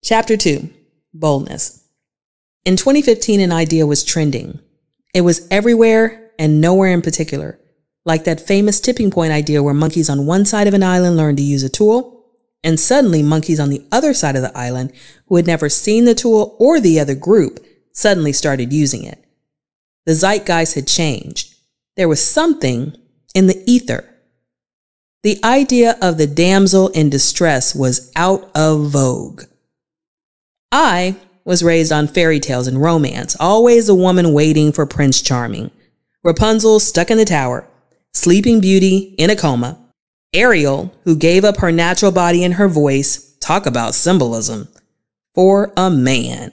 Chapter 2, Boldness. In 2015, an idea was trending. It was everywhere and nowhere in particular, like that famous tipping point idea where monkeys on one side of an island learned to use a tool, and suddenly monkeys on the other side of the island who had never seen the tool or the other group suddenly started using it. The zeitgeist had changed. There was something in the ether. The idea of the damsel in distress was out of vogue. I was raised on fairy tales and romance, always a woman waiting for Prince Charming, Rapunzel stuck in the tower, Sleeping Beauty in a coma, Ariel, who gave up her natural body and her voice, talk about symbolism, for a man.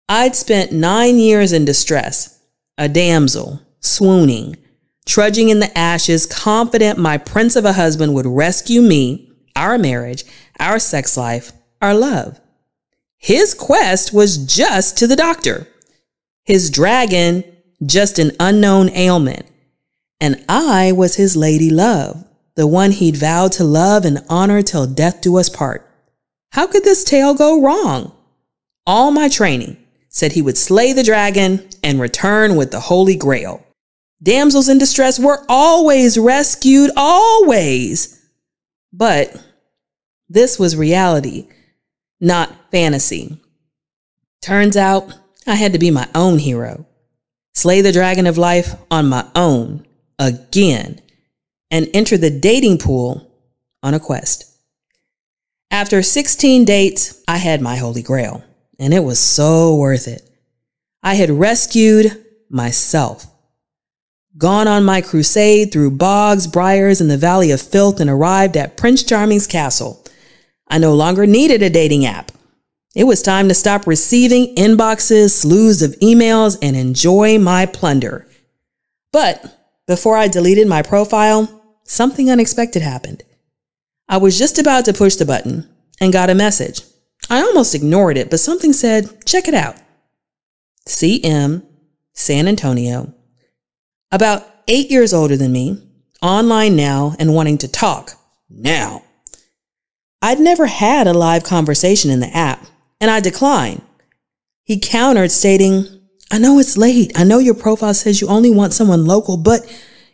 I'd spent 9 years in distress, a damsel, swooning, trudging in the ashes, confident my prince of a husband would rescue me, our marriage, our sex life, our love. His quest was just to the doctor. His dragon, just an unknown ailment. And I was his lady love, the one he'd vowed to love and honor till death do us part. How could this tale go wrong? All my training said he would slay the dragon and return with the Holy Grail. Damsels in distress were always rescued, always. But this was reality, not fantasy. Turns out I had to be my own hero, slay the dragon of life on my own, again, and enter the dating pool on a quest. After 16 dates, I had my Holy Grail, and it was so worth it. I had rescued myself, gone on my crusade through bogs, briars, and the valley of filth, and arrived at Prince Charming's castle. I no longer needed a dating app. It was time to stop receiving inboxes, slews of emails, and enjoy my plunder. But before I deleted my profile, something unexpected happened. I was just about to push the button and got a message. I almost ignored it, but something said, check it out. CM, San Antonio. About 8 years older than me, online now and wanting to talk now. I'd never had a live conversation in the app, and I declined. He countered stating, I know it's late. I know your profile says you only want someone local, but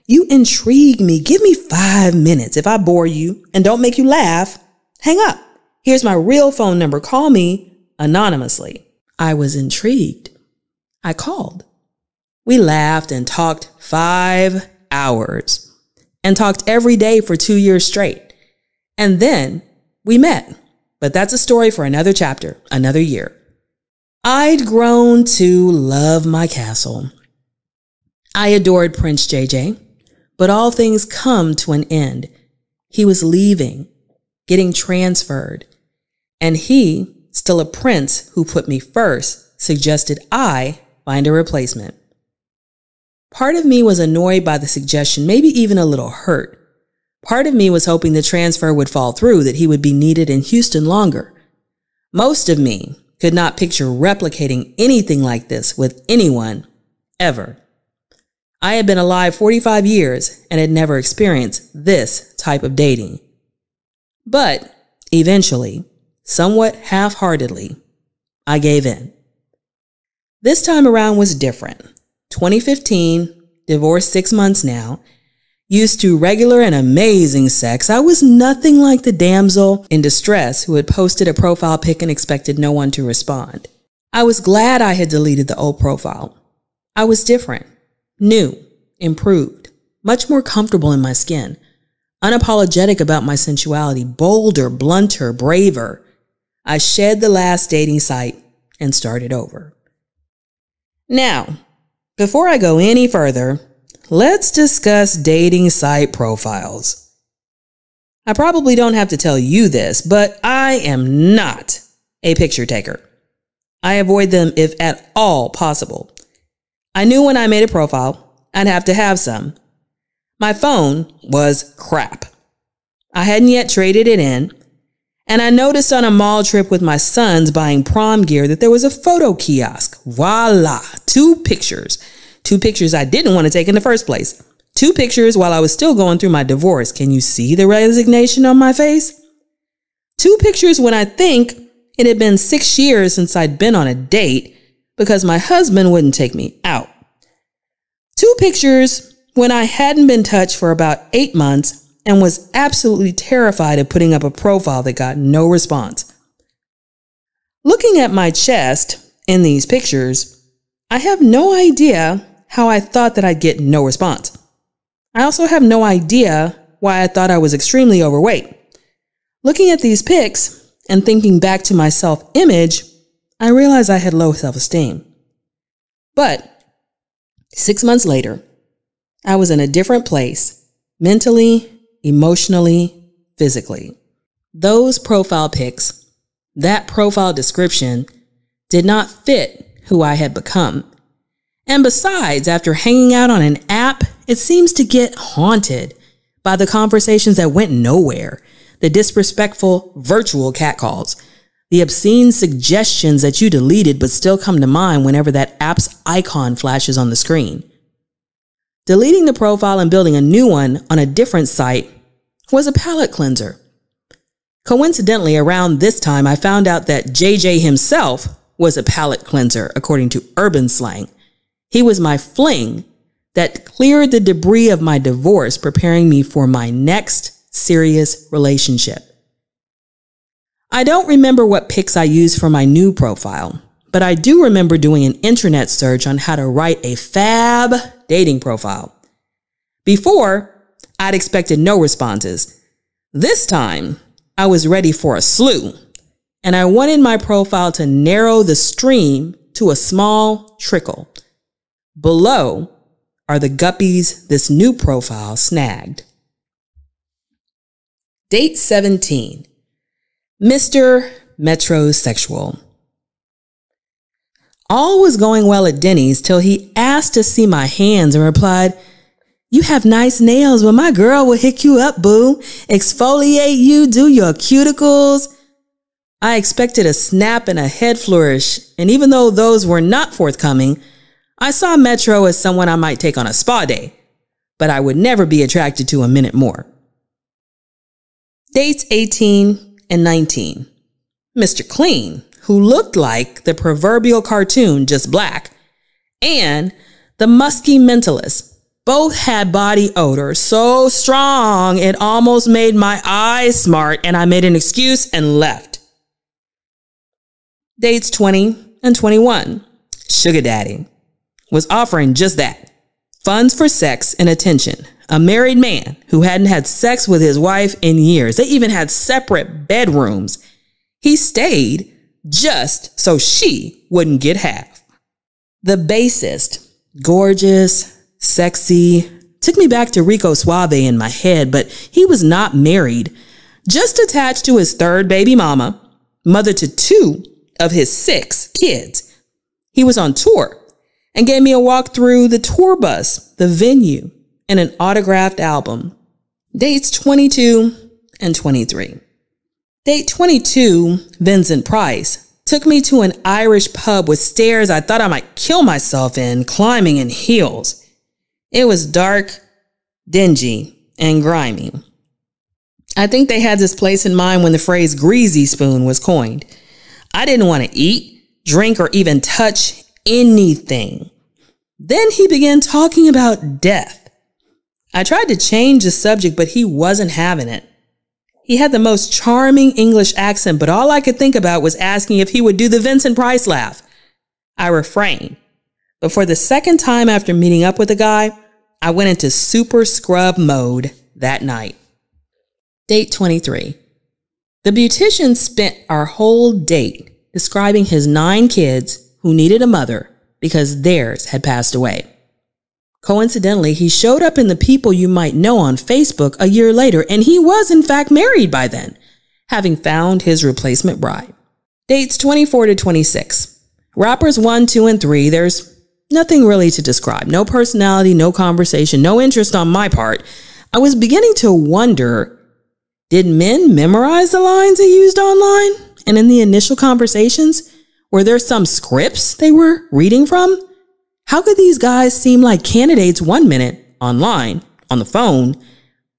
you intrigue me. Give me 5 minutes. If I bore you and don't make you laugh, hang up. Here's my real phone number. Call me anonymously. I was intrigued. I called. We laughed and talked 5 hours and talked every day for 2 years straight. And then we met, but that's a story for another chapter, another year. I'd grown to love my castle. I adored Prince JJ, but all things come to an end. He was leaving, getting transferred, and he, still a prince who put me first, suggested I find a replacement. Part of me was annoyed by the suggestion, maybe even a little hurt. Part of me was hoping the transfer would fall through, that he would be needed in Houston longer. Most of me could not picture replicating anything like this with anyone, ever. I had been alive 45 years and had never experienced this type of dating. But eventually, somewhat half-heartedly, I gave in. This time around was different. 2015, divorced 6 months now, used to regular and amazing sex. I was nothing like the damsel in distress who had posted a profile pic and expected no one to respond. I was glad I had deleted the old profile. I was different, new, improved, much more comfortable in my skin, unapologetic about my sensuality, bolder, blunter, braver. I shed the last dating site and started over. Now, before I go any further, let's discuss dating site profiles. I probably don't have to tell you this, but I am not a picture taker. I avoid them if at all possible. I knew when I made a profile, I'd have to have some. My phone was crap. I hadn't yet traded it in, and I noticed on a mall trip with my sons buying prom gear that there was a photo kiosk. Voila, 2 pictures. 2 pictures I didn't want to take in the first place. 2 pictures while I was still going through my divorce. Can you see the resignation on my face? 2 pictures when I think It had been 6 years since I'd been on a date because my husband wouldn't take me out. 2 pictures when I hadn't been touched for about 8 months and was absolutely terrified of putting up a profile that got no response. Looking at my chest in these pictures, I have no idea how I thought that I'd get no response. I also have no idea why I thought I was extremely overweight. Looking at these pics and thinking back to my self-image, I realized I had low self-esteem. But 6 months later, I was in a different place, mentally, emotionally, physically. Those profile pics, that profile description, did not fit who I had become. And besides, after hanging out on an app, it seems to get haunted by the conversations that went nowhere, the disrespectful virtual catcalls, the obscene suggestions that you deleted but still come to mind whenever that app's icon flashes on the screen. Deleting the profile and building a new one on a different site was a palate cleanser. Coincidentally, around this time, I found out that JJ himself was a palate cleanser, according to urban slang. He was my fling that cleared the debris of my divorce, preparing me for my next serious relationship. I don't remember what pics I used for my new profile, but I do remember doing an internet search on how to write a fab dating profile. Before, I'd expected no responses. This time, I was ready for a slew, and I wanted my profile to narrow the stream to a small trickle. Below are the guppies this new profile snagged. Date 17. Mr. Metrosexual. All was going well at Denny's till he asked to see my hands and replied, "You have nice nails, but my girl will hook you up, boo. Exfoliate you, do your cuticles." I expected a snap and a head flourish, and even though those were not forthcoming, I saw Metro as someone I might take on a spa day, but I would never be attracted to a minute more. Dates 18 and 19. Mr. Clean, who looked like the proverbial cartoon, just black, and the musky mentalist. Both had body odor so strong it almost made my eyes smart, and I made an excuse and left. Dates 20 and 21. Sugar Daddy was offering just that. Funds for sex and attention. A married man who hadn't had sex with his wife in years. They even had separate bedrooms. He stayed just so she wouldn't get half. The bassist, gorgeous, sexy, took me back to Rico Suave in my head, but he was not married, just attached to his 3rd baby mama, mother to 2 of his 6 kids. He was on tour and gave me a walk through the tour bus, the venue, and an autographed album. Dates 22 and 23. Date 22, Vincent Price, took me to an Irish pub with stairs I thought I might kill myself in, climbing in heels. It was dark, dingy, and grimy. I think they had this place in mind when the phrase greasy spoon was coined. I didn't want to eat, drink, or even touch anything. Then he began talking about death. I tried to change the subject, but he wasn't having it. He had the most charming English accent, but all I could think about was asking if he would do the Vincent Price laugh. I refrained. But for the second time after meeting up with the guy, I went into super scrub mode that night. Date 23. The beautician spent our whole date describing his 9 kids who needed a mother because theirs had passed away. Coincidentally, he showed up in the People You Might Know on Facebook a year later, and he was in fact married by then, having found his replacement bride. Dates 24 to 26. Rappers 1, 2, and 3, there's nothing really to describe. No personality, no conversation, no interest on my part. I was beginning to wonder, did men memorize the lines they used online and in the initial conversations? Were there some scripts they were reading from? How could these guys seem like candidates 1 minute online, on the phone,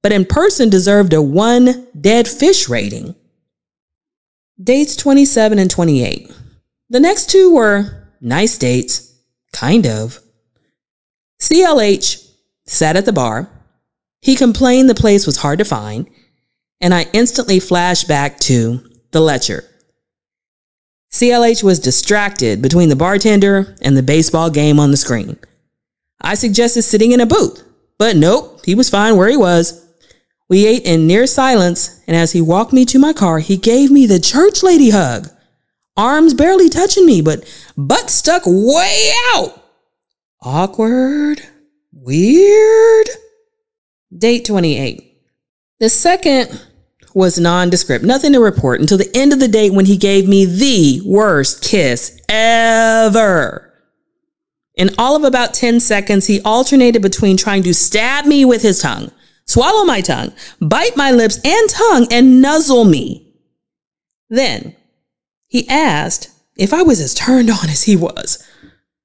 but in person deserved a 1 dead fish rating? Dates 27 and 28. The next two were nice dates, kind of. CLH sat at the bar. He complained the place was hard to find, and I instantly flashed back to the lecture. CLH was distracted between the bartender and the baseball game on the screen. I suggested sitting in a booth, but nope, he was fine where he was. We ate in near silence, and as he walked me to my car, he gave me the church lady hug. Arms barely touching me, but butt stuck way out. Awkward. Weird. Date 28. The second was nondescript, nothing to report until the end of the date when he gave me the worst kiss ever. In all of about 10 seconds, he alternated between trying to stab me with his tongue, swallow my tongue, bite my lips and tongue, and nuzzle me. Then he asked if I was as turned on as he was.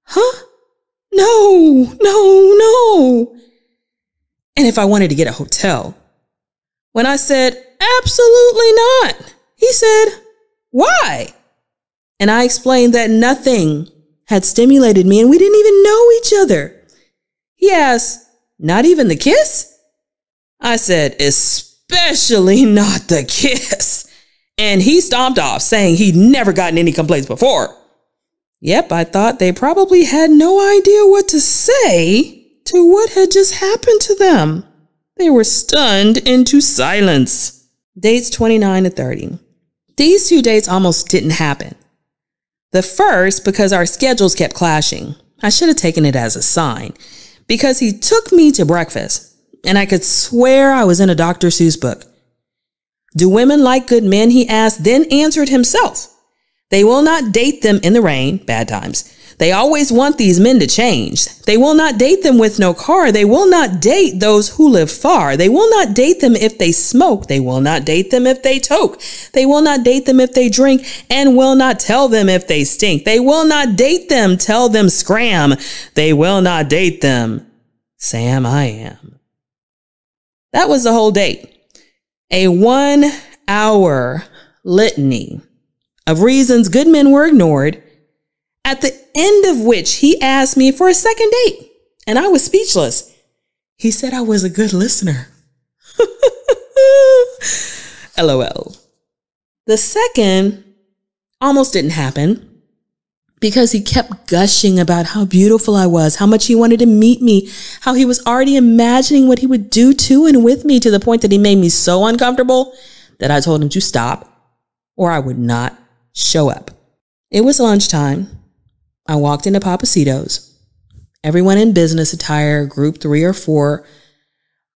Huh? No. And if I wanted to get a hotel. When I said, absolutely not, he said, why? And I explained that nothing had stimulated me and we didn't even know each other. He asked, not even the kiss? I said, especially not the kiss. And he stomped off, saying he'd never gotten any complaints before. Yep, I thought they probably had no idea what to say to what had just happened to them. They were stunned into silence. Dates 29 to 30. These two dates almost didn't happen. The first, because our schedules kept clashing. I should have taken it as a sign, because he took me to breakfast, and I could swear I was in a Dr. Seuss book. Do women like good men? He asked, then answered himself. They will not date them in the rain, bad times. They always want these men to change. They will not date them with no car. They will not date those who live far. They will not date them if they smoke. They will not date them if they toke. They will not date them if they drink, and will not tell them if they stink. They will not date them, tell them scram. They will not date them. Sam, I am. That was the whole date. A 1 hour litany of reasons good men were ignored, at the end of which he asked me for a second date, and I was speechless. He said I was a good listener. LOL. The second almost didn't happen because he kept gushing about how beautiful I was, how much he wanted to meet me, how he was already imagining what he would do to and with me, to the point that he made me so uncomfortable that I told him to stop or I would not show up. It was lunchtime. I walked into Papacitos. Everyone in business attire, group 3 or 4.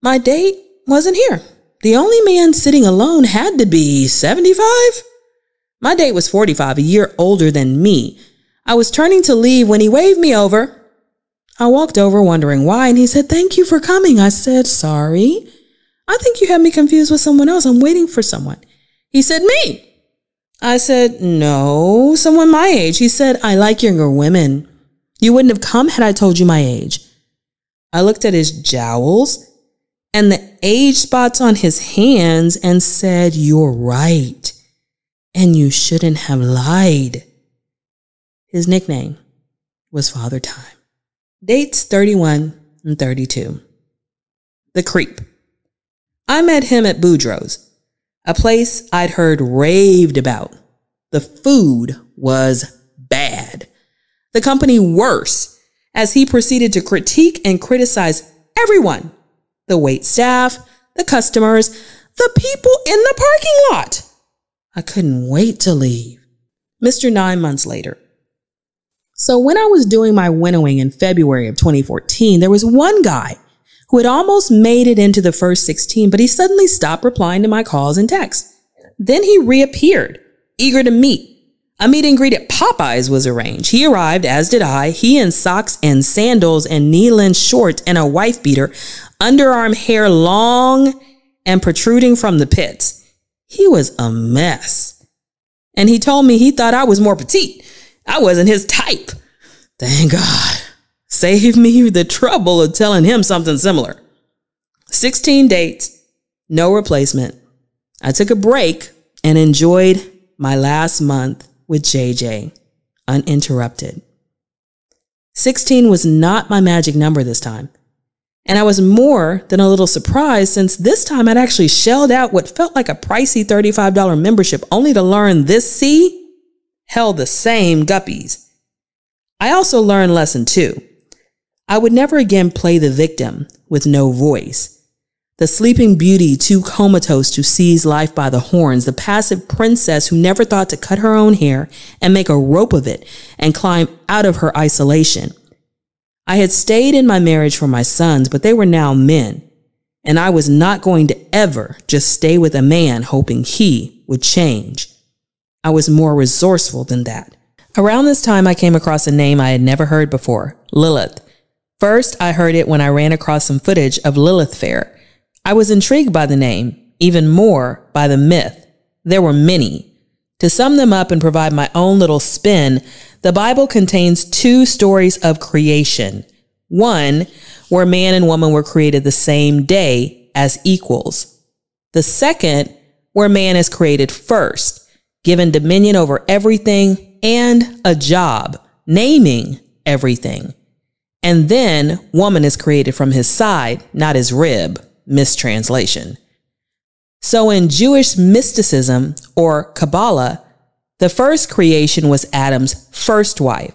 My date wasn't here. The only man sitting alone had to be 75. My date was 45, a year older than me. I was turning to leave when he waved me over. I walked over wondering why, and he said, thank you for coming. I said, sorry. I think you had me confused with someone else. I'm waiting for someone. He said, me. I said, no, someone my age. He said, I like younger women. You wouldn't have come had I told you my age. I looked at his jowls and the age spots on his hands and said, you're right. And you shouldn't have lied. His nickname was Father Time. Dates 31 and 32. The Creep. I met him at Boudreaux's, a place I'd heard raved about. The food was bad. The company worse, as he proceeded to critique and criticize everyone. The wait staff, the customers, the people in the parking lot. I couldn't wait to leave. Mr. 9 months later. So when I was doing my winnowing in February of 2014, there was one guy who had almost made it into the first 16, but he suddenly stopped replying to my calls and texts. Then he reappeared, eager to meet. A meet and greet at Popeyes was arranged. He arrived, as did I, he in socks and sandals and knee-length shorts and a wife beater, underarm hair long and protruding from the pits. He was a mess. And he told me he thought I was more petite. I wasn't his type. Thank God. Saved me the trouble of telling him something similar. 16 dates, no replacement. I took a break and enjoyed my last month with JJ, uninterrupted. 16 was not my magic number this time. And I was more than a little surprised, since this time I'd actually shelled out what felt like a pricey $35 membership, only to learn this C held the same guppies. I also learned lesson 2. I would never again play the victim with no voice. The sleeping beauty too comatose to seize life by the horns, the passive princess who never thought to cut her own hair and make a rope of it and climb out of her isolation. I had stayed in my marriage for my sons, but they were now men, and I was not going to ever just stay with a man hoping he would change. I was more resourceful than that. Around this time, I came across a name I had never heard before, Lilith. First, I heard it when I ran across some footage of Lilith Fair. I was intrigued by the name, even more by the myth. There were many. To sum them up and provide my own little spin, the Bible contains 2 stories of creation. One, where man and woman were created the same day as equals. The second, where man is created first, given dominion over everything and a job, naming everything. And then woman is created from his side, not his rib, mistranslation. So in Jewish mysticism, or Kabbalah, the first creation was Adam's first wife.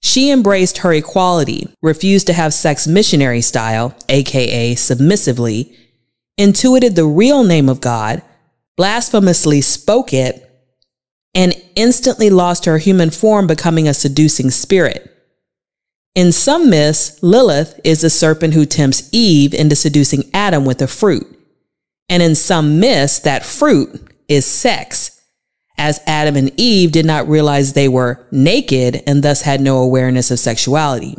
She embraced her equality, refused to have sex missionary style, aka submissively, intuited the real name of God, blasphemously spoke it, and instantly lost her human form, becoming a seducing spirit. In some myths, Lilith is the serpent who tempts Eve into seducing Adam with a fruit. And in some myths, that fruit is sex, as Adam and Eve did not realize they were naked and thus had no awareness of sexuality.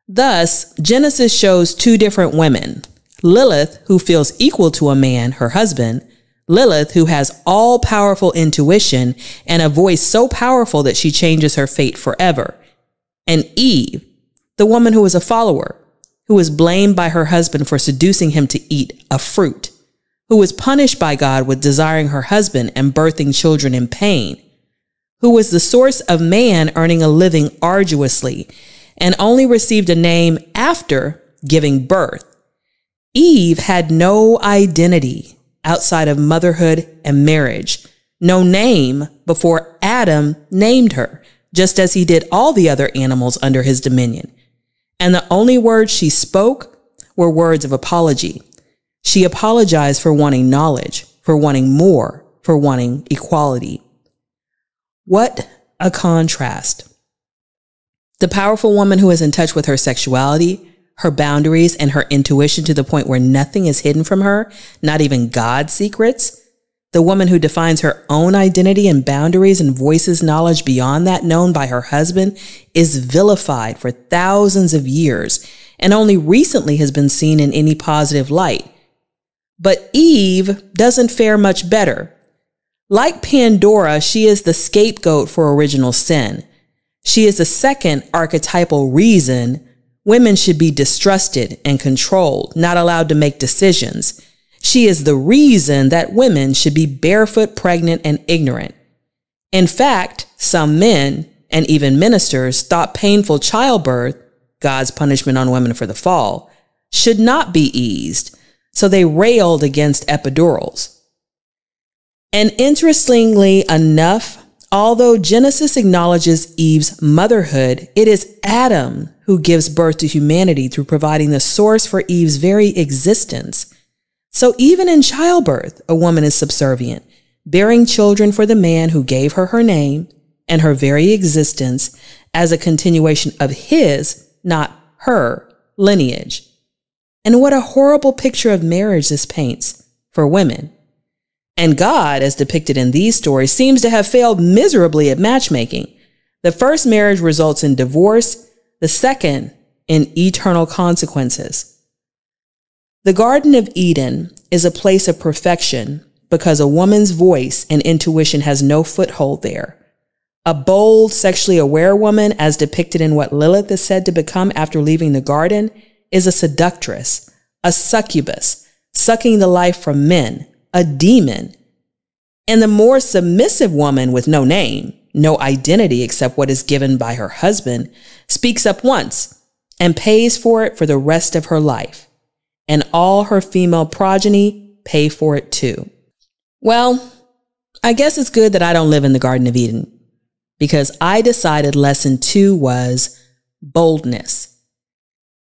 Thus, Genesis shows 2 different women: Lilith, who feels equal to a man, her husband; Lilith, who has all-powerful intuition and a voice so powerful that she changes her fate forever; and Eve, the woman who is a follower, who is blamed by her husband for seducing him to eat a fruit, who was punished by God with desiring her husband and birthing children in pain, who was the source of man earning a living arduously and only received a name after giving birth. Eve had no identity outside of motherhood and marriage, no name before Adam named her, just as he did all the other animals under his dominion. And the only words she spoke were words of apology. She apologized for wanting knowledge, for wanting more, for wanting equality. What a contrast. The powerful woman who is in touch with her sexuality, her boundaries, and her intuition to the point where nothing is hidden from her, not even God's secrets. The woman who defines her own identity and boundaries and voices knowledge beyond that known by her husband is vilified for thousands of years and only recently has been seen in any positive light. But Eve doesn't fare much better. Like Pandora, she is the scapegoat for original sin. She is the second archetypal reason women should be distrusted and controlled, not allowed to make decisions. She is the reason that women should be barefoot, pregnant, and ignorant. In fact, some men and even ministers thought painful childbirth, God's punishment on women for the fall, should not be eased, so they railed against epidurals. And interestingly enough, although Genesis acknowledges Eve's motherhood, it is Adam who gives birth to humanity through providing the source for Eve's very existence. So even in childbirth, a woman is subservient, bearing children for the man who gave her her name and her very existence as a continuation of his, not her, lineage. And what a horrible picture of marriage this paints for women. And God, as depicted in these stories, seems to have failed miserably at matchmaking. The first marriage results in divorce, the second in eternal consequences. The Garden of Eden is a place of perfection because a woman's voice and intuition has no foothold there. A bold, sexually aware woman, as depicted in what Lilith is said to become after leaving the garden, is a seductress, a succubus, sucking the life from men, a demon. And the more submissive woman with no name, no identity except what is given by her husband, speaks up once and pays for it for the rest of her life. And all her female progeny pay for it too. Well, I guess it's good that I don't live in the Garden of Eden, because I decided lesson 2 was boldness.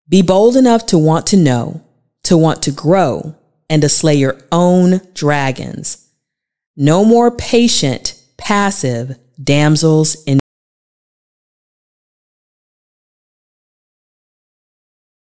Be bold enough to want to know, to want to grow, and to slay your own dragons. No more patient, passive damsels in